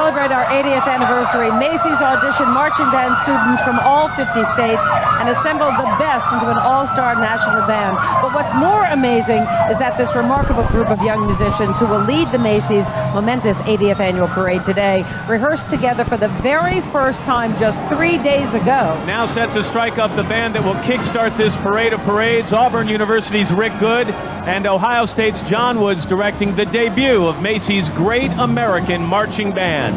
celebrate our 80th anniversary, Macys auditioned marching band students from all 50 states and assembled the best into an all-star national band. But what's more amazing is that this remarkable group of young musicians who will lead the Macys momentous 80th annual parade today rehearsed together for the very first time just 3 days ago. Now set to strike up the band that will kickstart this parade of parades, Auburn University's Rick Good and Ohio State's John Woods directing the debut of Macys' Great American Marching Band.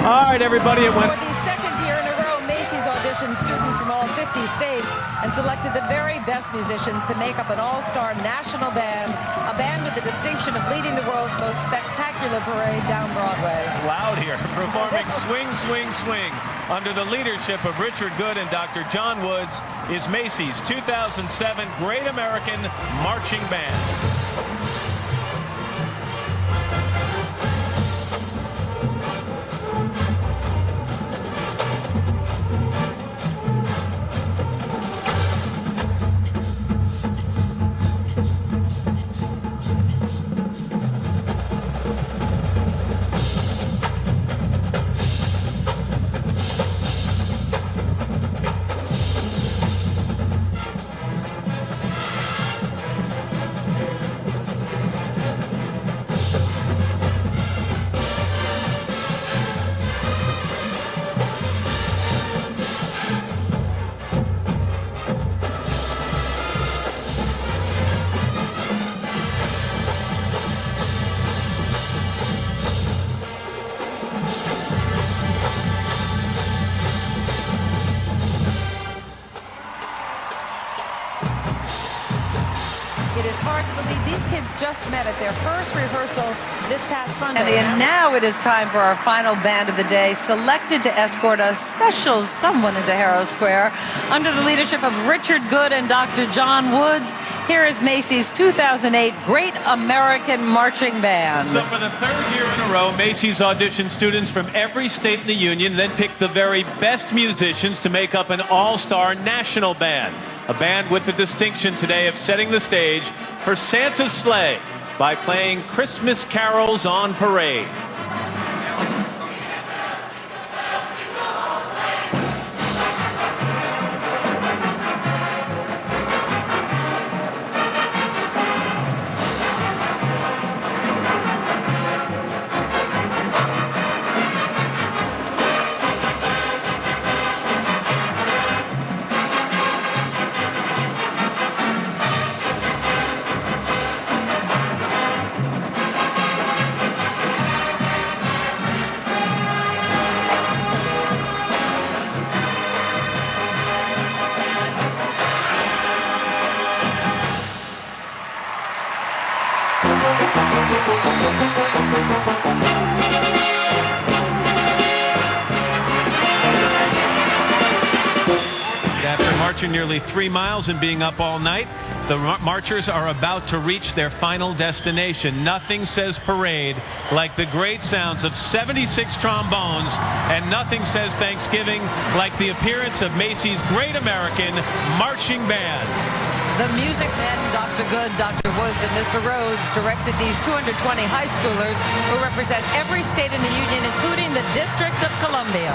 All right, everybody, it went. For the second year in a row, Macys auditioned students from all 50 states and selected the very best musicians to make up an all-star national band, a band with the distinction of leading the world's most spectacular parade down Broadway. It's loud here, performing Swing, Swing, Swing. Under the leadership of Richard Good and Dr. John Woods is Macys' 2007 Great American Marching Band. It is hard to believe these kids just met at their first rehearsal this past Sunday. And now it is time for our final band of the day, selected to escort a special someone into Harrow Square. Under the leadership of Richard Good and Dr. John Woods, here is Macys' 2008 Great American Marching Band. So for the third year in a row, Macys auditioned students from every state in the union, then picked the very best musicians to make up an all-star national band. A band with the distinction today of setting the stage for Santa's sleigh by playing Christmas carols on parade. After marching nearly 3 miles and being up all night, the marchers are about to reach their final destination. Nothing says parade like the great sounds of 76 trombones, and nothing says Thanksgiving like the appearance of Macys' Great American Marching Band. The music men, Dr. Good, Dr. Woods, and Mr. Rhodes, directed these 220 high schoolers who represent every state in the union, including the District of Columbia.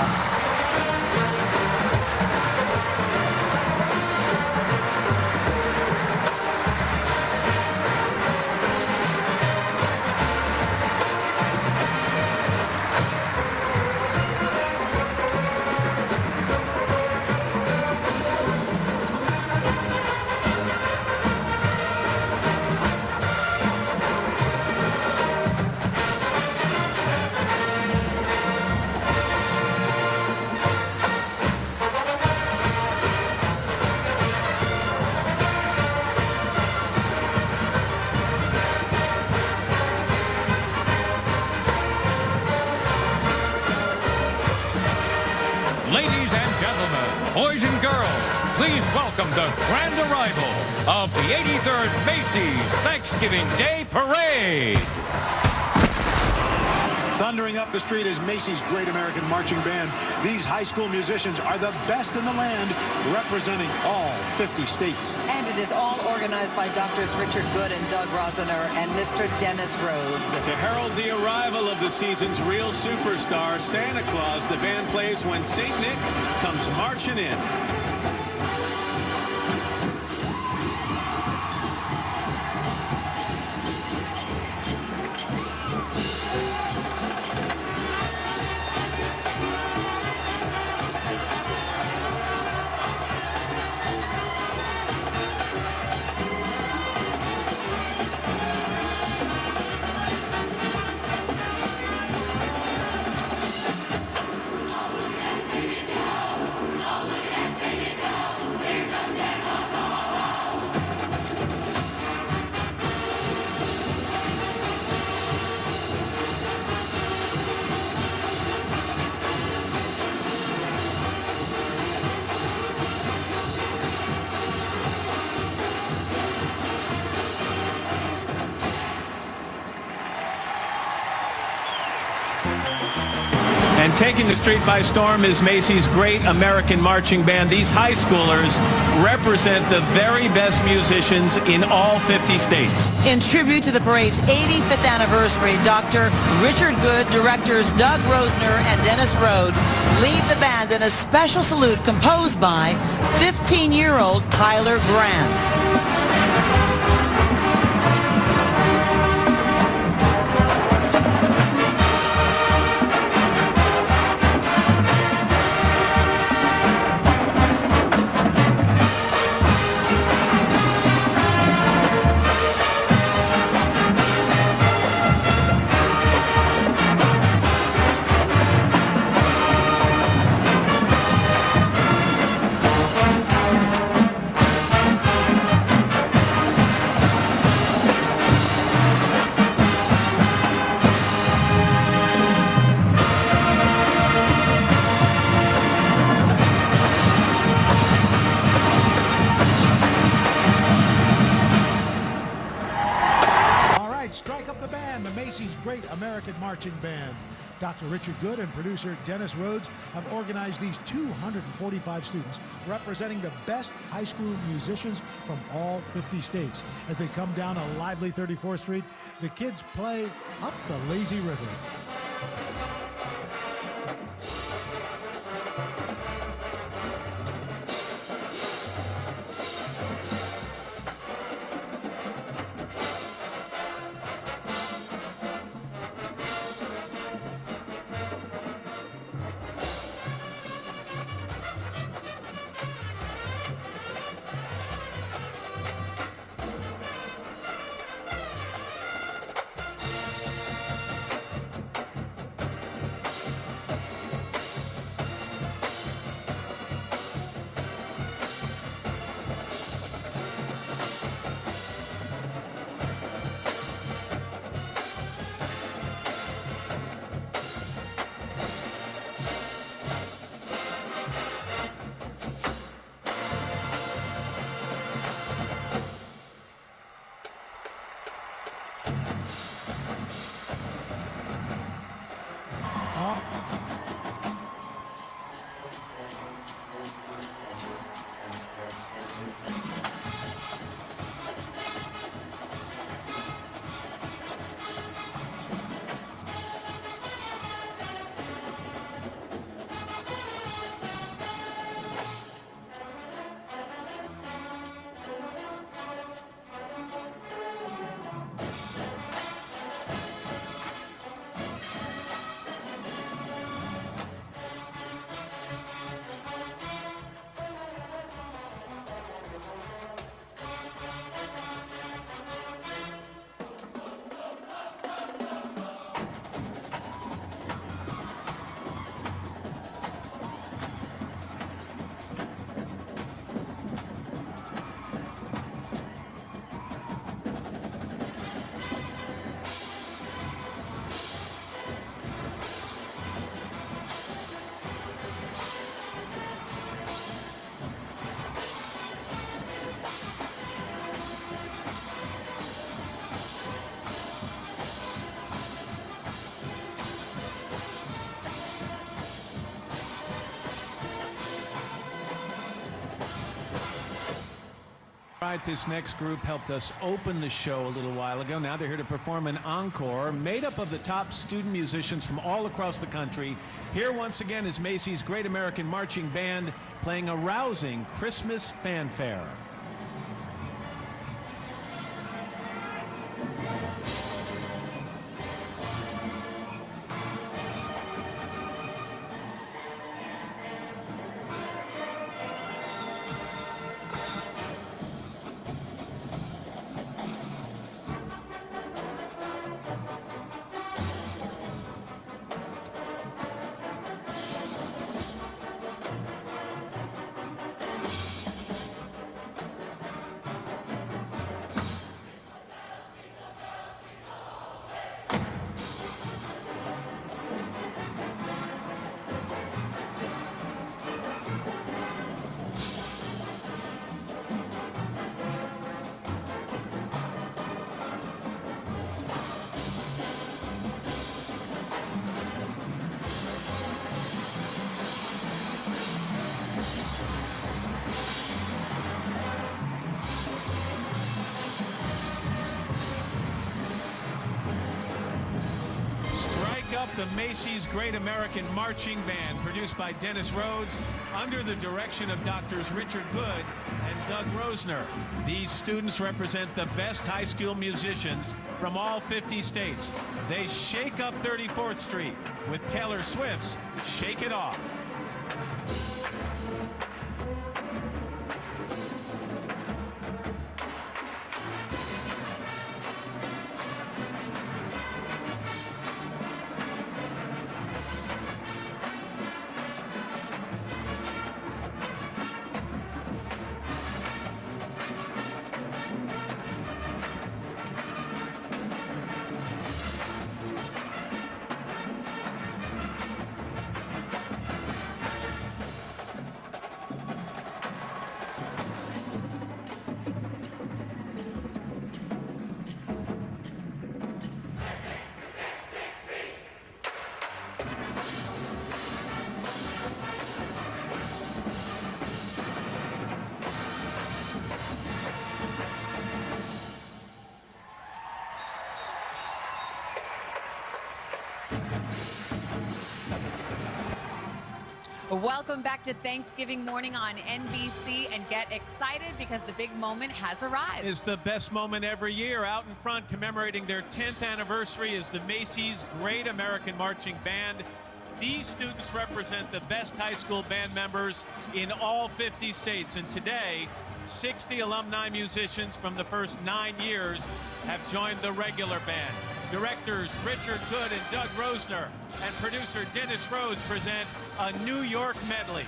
Ladies and gentlemen, boys and girls, please welcome the grand arrival of the 83rd Macys Thanksgiving Day Parade. Thundering up the street is Macys Great American Marching Band. These high school musicians are the best in the land, representing all 50 states. And it is all organized by Drs. Richard Good and Doug Rosiner and Mr. Dennis Rhodes. To herald the arrival of the season's real superstar, Santa Claus, the band plays when St. Nick comes marching in. And taking the street by storm is Macys Great American Marching Band. These high schoolers represent the very best musicians in all 50 states. In tribute to the parade's 85th anniversary, Dr. Richard Good, directors Doug Rosner and Dennis Rhodes lead the band in a special salute composed by 15-year-old Tyler Grant. Strike up the band, the Macys Great American Marching Band. Dr. Richard Good and producer Dennis Rhodes have organized these 245 students representing the best high school musicians from all 50 states. As they come down a lively 34th Street, the kids play Up the Lazy River. right, this next group helped us open the show a little while ago. Now they're here to perform an encore made up of the top student musicians from all across the country. Here once again is Macys Great American Marching Band playing a rousing Christmas fanfare. Up the Macys Great American Marching Band, produced by Dennis Rhodes, under the direction of Drs. Richard Good and Doug Rosner. These students represent the best high school musicians from all 50 states. They shake up 34th Street with Taylor Swift's Shake It Off. Welcome back to Thanksgiving morning on NBC, and get excited because the big moment has arrived. It's the best moment every year. Out in front commemorating their 10th anniversary is the Macys Great American Marching Band. These students represent the best high school band members in all 50 states, and today 60 alumni musicians from the first 9 years have joined the regular band. Directors Richard Good and Doug Rosner and producer Dennis Rhodes present a New York medley.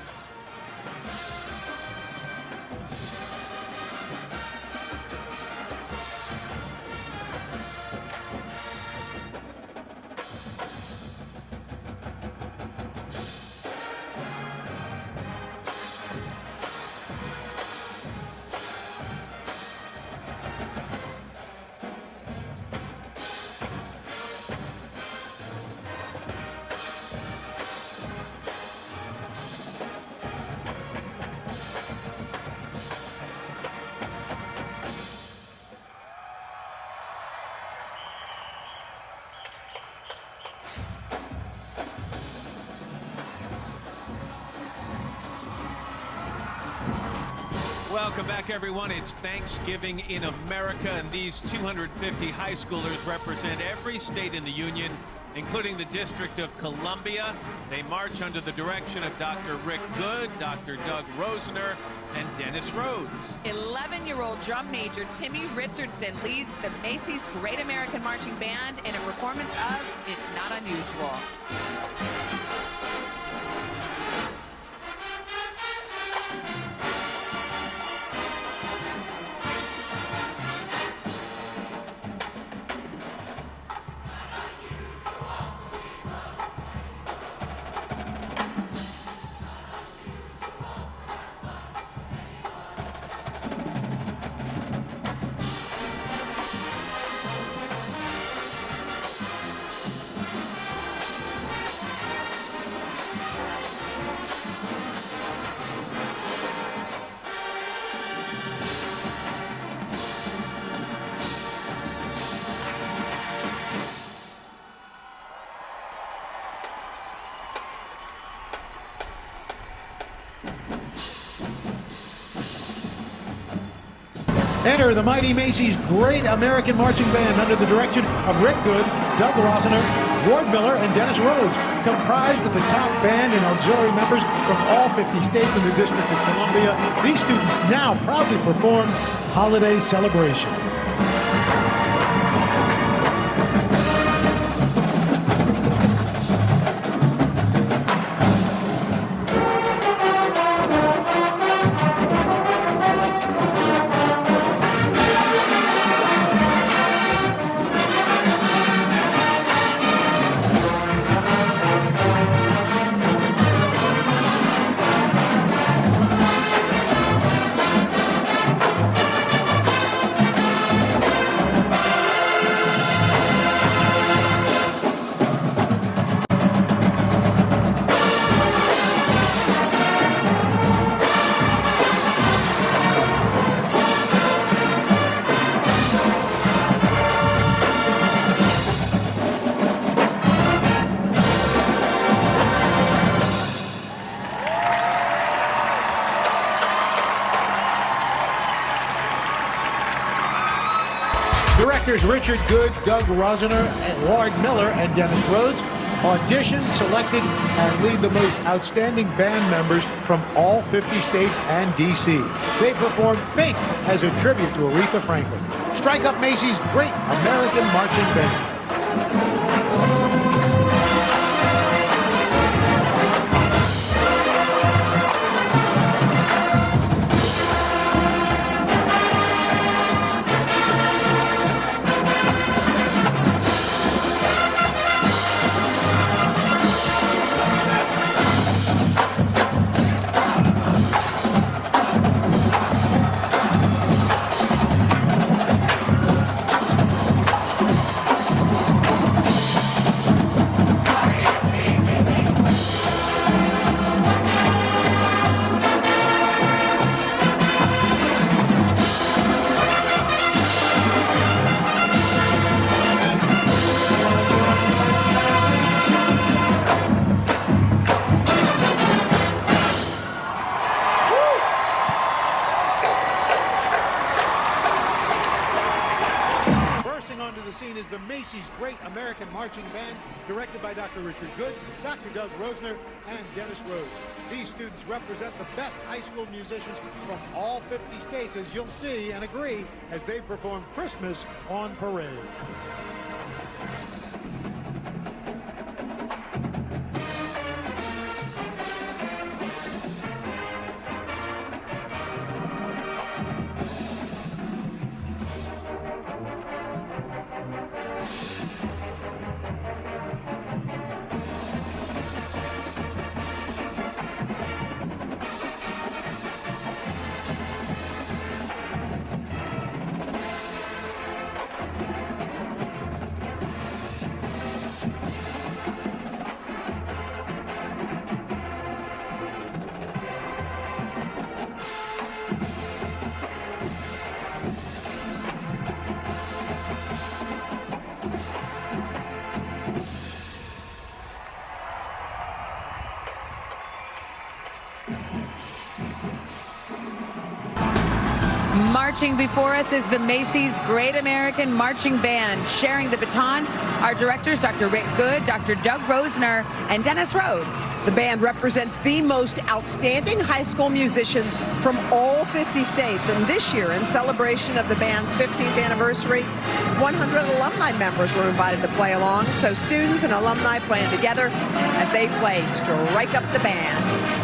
Welcome back, everyone. It's Thanksgiving in America, and these 250 high schoolers represent every state in the Union, including the District of Columbia. They march under the direction of Dr. Rick Good, Dr. Doug Rosner, and Dennis Rhodes. 11-year-old drum major Timmy Richardson leads the Macys Great American Marching Band in a performance of It's Not Unusual. Enter the mighty Macys Great American Marching Band under the direction of Rick Good, Doug Rosner, Ward Miller, and Dennis Rhodes, comprised of the top band and auxiliary members from all 50 states in the District of Columbia. These students now proudly perform Holiday Celebration. Directors Richard Good, Doug Rosner, Ward Miller, and Dennis Rhodes auditioned, selected, and lead the most outstanding band members from all 50 states and D.C. They performed Think as a tribute to Aretha Franklin. Strike up Macys Great American Marching Band. Is the Macys Great American Marching Band, directed by Dr. Richard Good, Dr. Doug Rosner, and Dennis Rhodes. These students represent the best high school musicians from all 50 states, as you'll see and agree, as they perform Christmas on Parade. Marching before us is the Macys Great American Marching Band. Sharing the baton, our directors, Dr. Rick Good, Dr. Doug Rosner, and Dennis Rhodes. The band represents the most outstanding high school musicians from all 50 states. And this year, in celebration of the band's 15th anniversary, 100 alumni members were invited to play along. So students and alumni playing together as they play Strike Up the Band.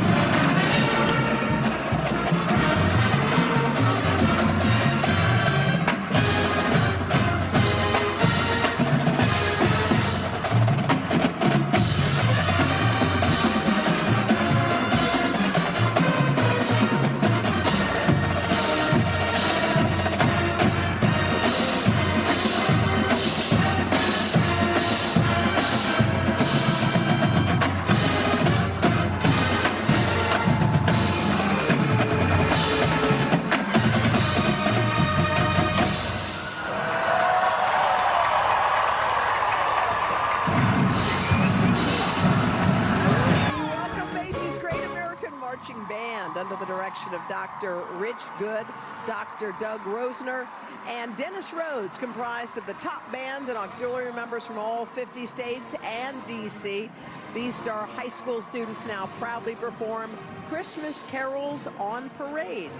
marching band under the direction of Dr. Rich Good, Dr. Doug Rosner, and Dennis Rhodes, comprised of the top band and auxiliary members from all 50 states and D.C. These star high school students now proudly perform Christmas carols on parade.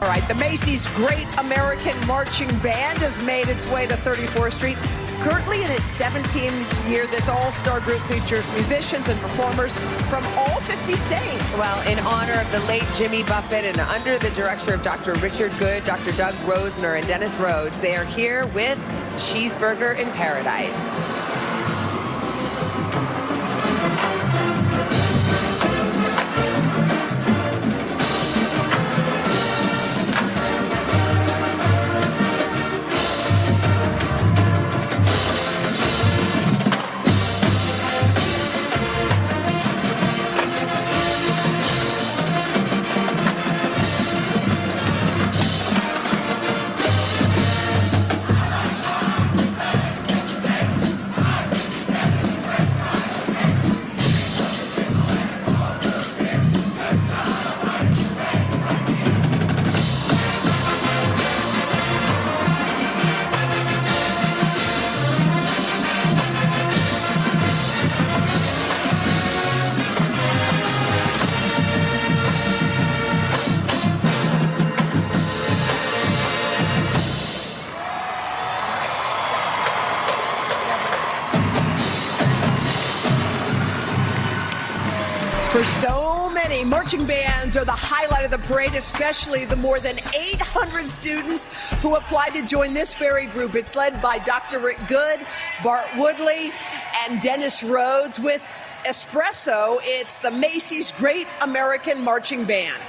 All right, the Macys Great American Marching Band has made its way to 34th Street. Currently in its 17th year, this all-star group features musicians and performers from all 50 states. Well, in honor of the late Jimmy Buffett and under the direction of Dr. Richard Good, Dr. Doug Rosner, and Dennis Rhodes, they are here with Cheeseburger in Paradise. For so many, marching bands are the highlight of the parade, especially the more than 800 students who applied to join this very group. It's led by Dr. Rick Good, Bart Woodley, and Dennis Rhodes. With espresso, it's the Macys Great American Marching Band.